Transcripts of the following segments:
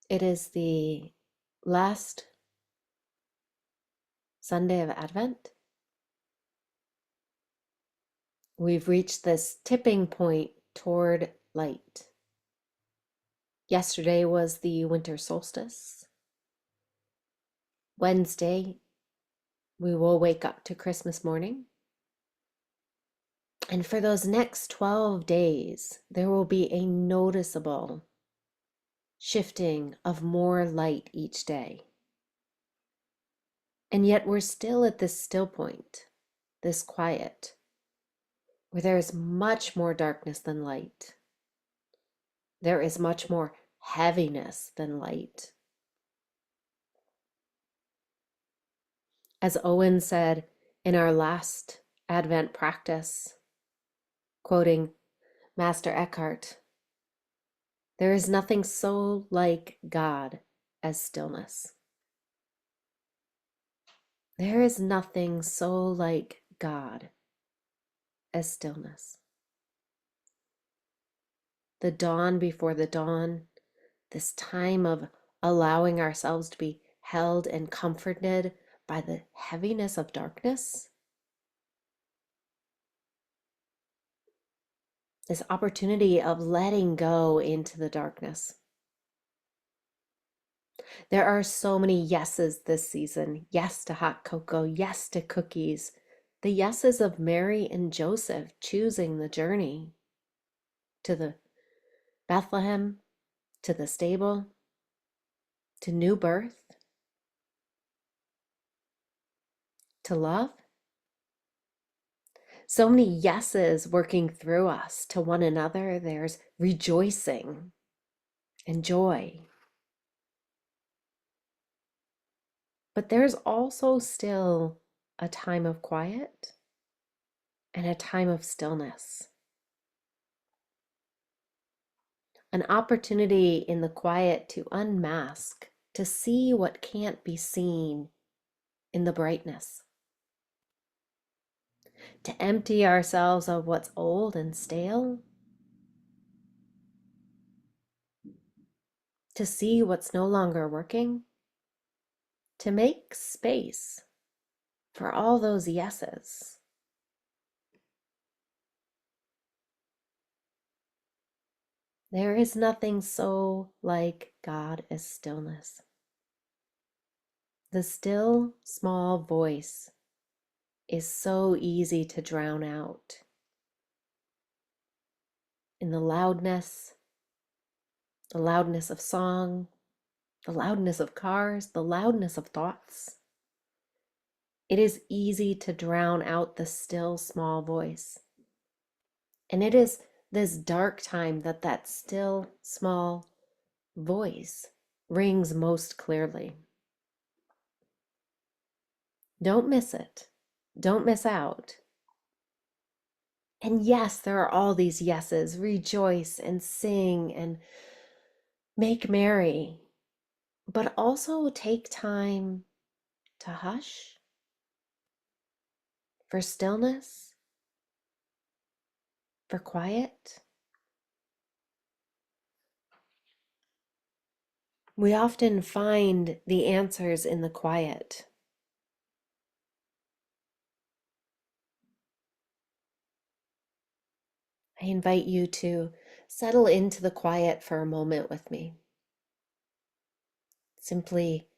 It is the last Sunday of Advent. We've reached this tipping point toward light. Yesterday was the winter solstice. Wednesday, we will wake up to Christmas morning. And for those next 12 days, there will be a noticeable shifting of more light each day. And yet we're still at this still point, this quiet, where there is much more darkness than light. There is much more heaviness than light. As Owen said in our last Advent practice, quoting Master Eckhart, there is nothing so like God as stillness. There is nothing so like God as stillness. The dawn before the dawn, this time of allowing ourselves to be held and comforted by the heaviness of darkness, this opportunity of letting go into the darkness. There are so many yeses this season. Yes to hot cocoa, yes to cookies. The yeses of Mary and Joseph choosing the journey to the Bethlehem, to the stable, to new birth, to love. So many yeses working through us to one another. There's rejoicing and joy. But there's also still a time of quiet and a time of stillness. An opportunity in the quiet to unmask, to see what can't be seen in the brightness, to empty ourselves of what's old and stale, to see what's no longer working, to make space for all those yeses. There is nothing so like God as stillness. The still, small voice is so easy to drown out in the loudness of song, the loudness of cars, the loudness of thoughts. It is easy to drown out the still, small voice. And it is this dark time that that still, small voice rings most clearly. Don't miss it. Don't miss out. And yes, there are all these yeses. Rejoice and sing and make merry. But also take time to hush, for stillness, for quiet. We often find the answers in the quiet. I invite you to settle into the quiet for a moment with me. Simply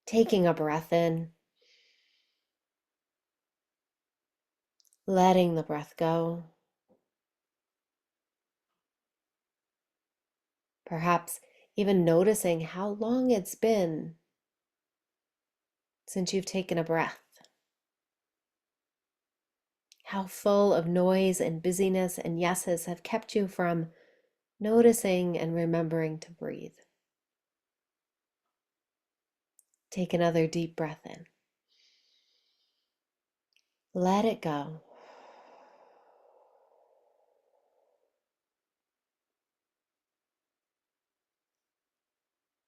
taking a breath in, letting the breath go. Perhaps even noticing how long it's been since you've taken a breath. How full of noise and busyness and yeses have kept you from noticing and remembering to breathe. Take another deep breath in. Let it go.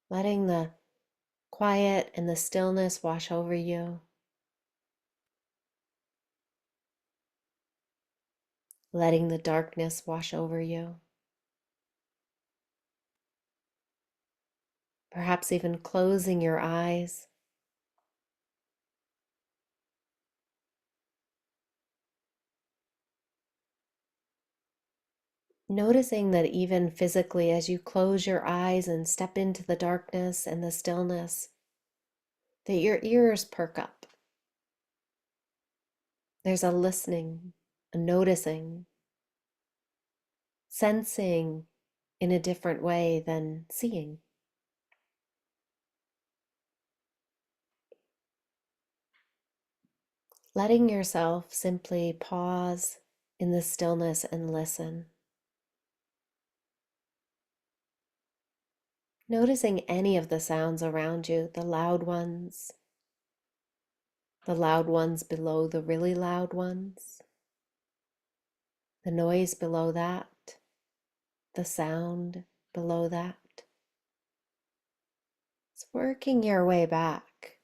Letting the quiet and the stillness wash over you. Letting the darkness wash over you. perhaps even closing your eyes. Noticing that even physically, as you close your eyes and step into the darkness and the stillness, that your ears perk up. There's a listening, a noticing, sensing in a different way than seeing. Letting yourself simply pause in the stillness and listen. Noticing any of the sounds around you, the loud ones below the really loud ones, the noise below that, the sound below that. It's working your way back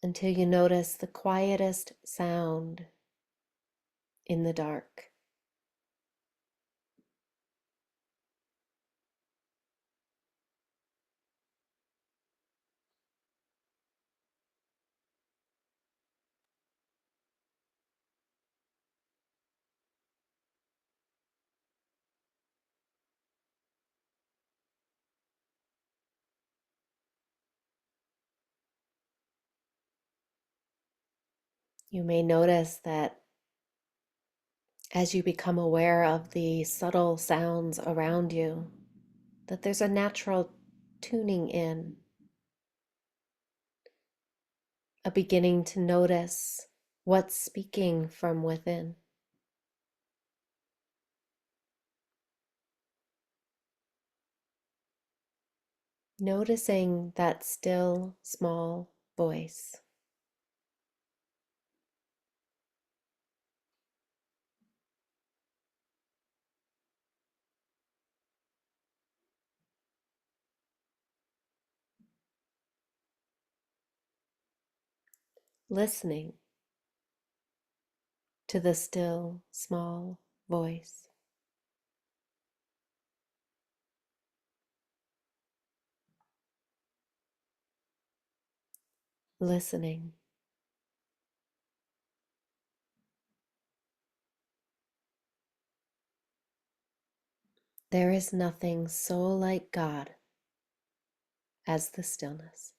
until you notice the quietest sound in the dark. You may notice that as you become aware of the subtle sounds around you, that there's a natural tuning in, a beginning to notice what's speaking from within. Noticing that still, small voice. Listening to the still, small voice. Listening. There is nothing so like God as the stillness.